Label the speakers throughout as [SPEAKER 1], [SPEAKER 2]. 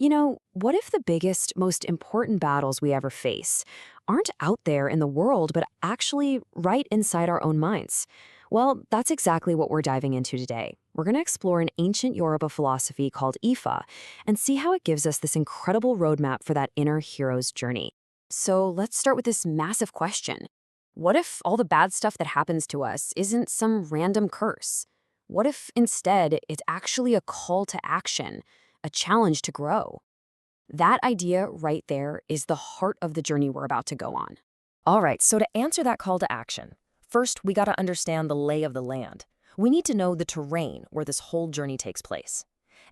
[SPEAKER 1] What if the biggest, most important battles we ever face aren't out there in the world, but actually right inside our own minds? Well, that's exactly what we're diving into today. We're going to explore an ancient Yoruba philosophy called Ifa and see how it gives us this incredible roadmap for that inner hero's journey. So let's start with this massive question. What if all the bad stuff that happens to us isn't some random curse? What if instead it's actually a call to action, a challenge to grow? That idea right there is the heart of the journey we're about to go on.
[SPEAKER 2] All right, so to answer that call to action, first we got to understand the lay of the land. We need to know the terrain where this whole journey takes place.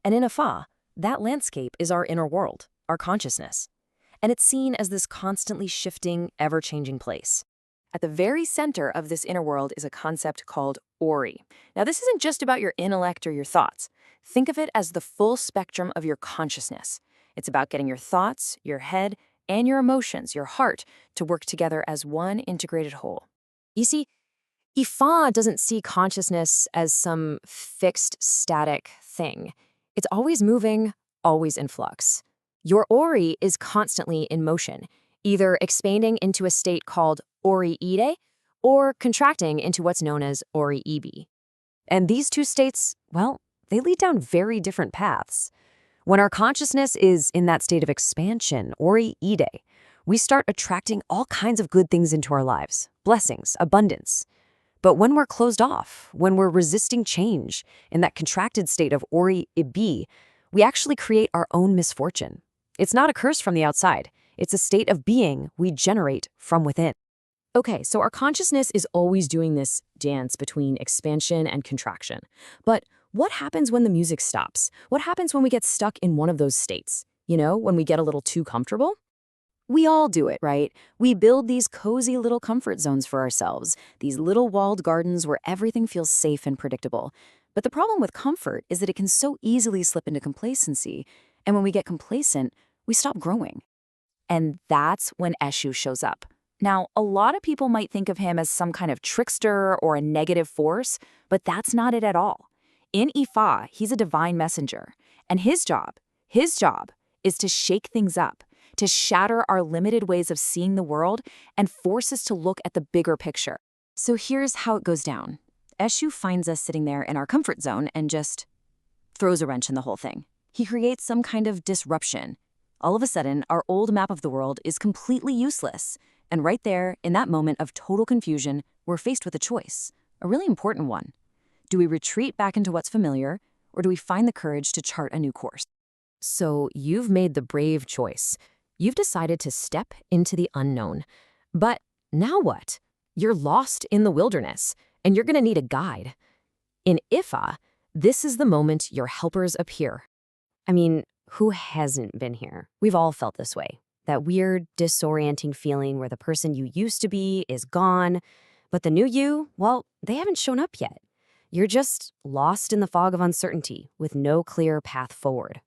[SPEAKER 2] And in Ifa, that landscape is our inner world, our consciousness. And it's seen as this constantly shifting, ever-changing place. At the very center of this inner world is a concept called Ori. Now, this isn't just about your intellect or your thoughts. Think of it as the full spectrum of your consciousness. It's about getting your thoughts, your head, and your emotions, your heart, to work together as one integrated whole. You see, Ifa doesn't see consciousness as some fixed, static thing. It's always moving, always in flux. Your Ori is constantly in motion, either expanding into a state called Ori-ide or contracting into what's known as Ori-ibi. And these two states, well, they lead down very different paths. When our consciousness is in that state of expansion, Ori-ide, we start attracting all kinds of good things into our lives, blessings, abundance. But when we're closed off, when we're resisting change, in that contracted state of Ori-ibi, we actually create our own misfortune. It's not a curse from the outside. It's a state of being we generate from within. Okay, so our consciousness is always doing this dance between expansion and contraction. But what happens when the music stops? What happens when we get stuck in one of those states? When we get a little too comfortable? We all do it, right? We build these cozy little comfort zones for ourselves, these little walled gardens where everything feels safe and predictable. But the problem with comfort is that it can so easily slip into complacency. And when we get complacent, we stop growing. And that's when E.S.U shows up. Now, a lot of people might think of him as some kind of trickster or a negative force, but that's not it at all. In Ifa, he's a divine messenger, and his job is to shake things up, to shatter our limited ways of seeing the world and force us to look at the bigger picture. So here's how it goes down. E.S.U finds us sitting there in our comfort zone and just throws a wrench in the whole thing. He creates some kind of disruption. All of a sudden, our old map of the world is completely useless. And right there, in that moment of total confusion, we're faced with a choice, a really important one. Do we retreat back into what's familiar, or do we find the courage to chart a new course? So you've made the brave choice. You've decided to step into the unknown. But now what? You're lost in the wilderness, and you're going to need a guide. In Ifa, this is the moment your helpers appear. I mean, who hasn't been here? We've all felt this way. That weird, disorienting feeling where the person you used to be is gone, but the new you, well, they haven't shown up yet. You're just lost in the fog of uncertainty with no clear path forward.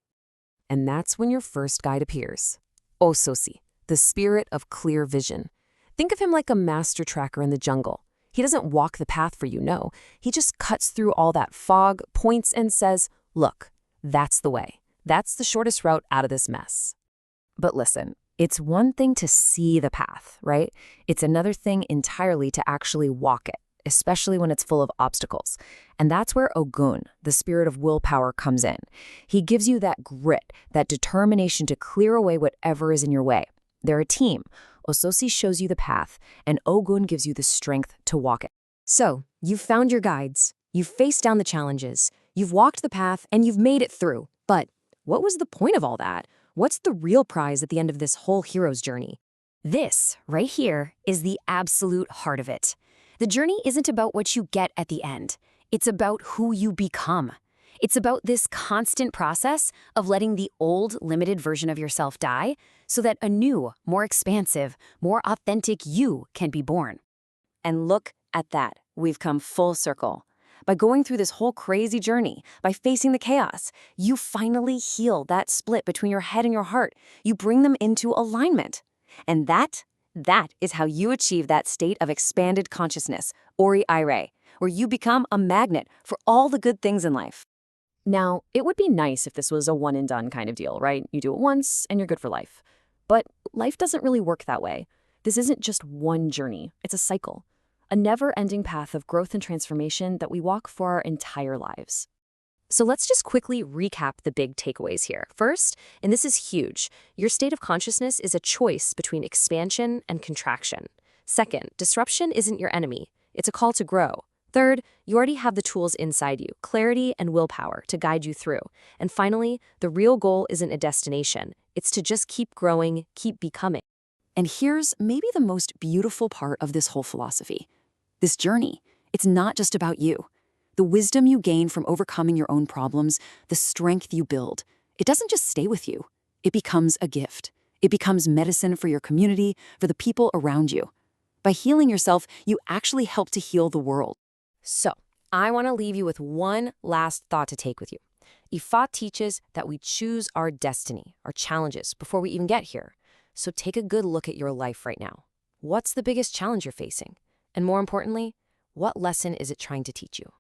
[SPEAKER 2] And that's when your first guide appears. Òsóòsi, the spirit of clear vision. Think of him like a master tracker in the jungle. He doesn't walk the path for you, no. He just cuts through all that fog, points, and says, look, that's the way. That's the shortest route out of this mess. But listen, it's one thing to see the path, right? It's another thing entirely to actually walk it, especially when it's full of obstacles. And that's where Ogun, the spirit of willpower, comes in. He gives you that grit, that determination to clear away whatever is in your way. They're a team. Òsóòsi shows you the path, and Ogun gives you the strength to walk it. So, you've found your guides, you've faced down the challenges, you've walked the path, and you've made it through. But what was the point of all that? What's the real prize at the end of this whole hero's journey? This, right here, is the absolute heart of it. The journey isn't about what you get at the end. It's about who you become. It's about this constant process of letting the old, limited version of yourself die so that a new, more expansive, more authentic you can be born. And look at that. We've come full circle. By going through this whole crazy journey, by facing the chaos, you finally heal that split between your head and your heart. You bring them into alignment. And that is how you achieve that state of expanded consciousness, Ori-ire, where you become a magnet for all the good things in life. Now, it would be nice if this was a one-and-done kind of deal, right? You do it once, and you're good for life. But life doesn't really work that way. This isn't just one journey, it's a cycle. A never-ending path of growth and transformation that we walk for our entire lives. So let's just quickly recap the big takeaways here. First, and this is huge, your state of consciousness is a choice between expansion and contraction. Second, disruption isn't your enemy. It's a call to grow. Third, you already have the tools inside you, clarity and willpower to guide you through. And finally, the real goal isn't a destination. It's to just keep growing, keep becoming.
[SPEAKER 3] And here's maybe the most beautiful part of this whole philosophy. This journey, it's not just about you. The wisdom you gain from overcoming your own problems, the strength you build, it doesn't just stay with you. It becomes a gift. It becomes medicine for your community, for the people around you. By healing yourself, you actually help to heal the world.
[SPEAKER 2] So, I want to leave you with one last thought to take with you. E.S.U teaches that we choose our destiny, our challenges, before we even get here. So take a good look at your life right now. What's the biggest challenge you're facing? And more importantly, what lesson is it trying to teach you?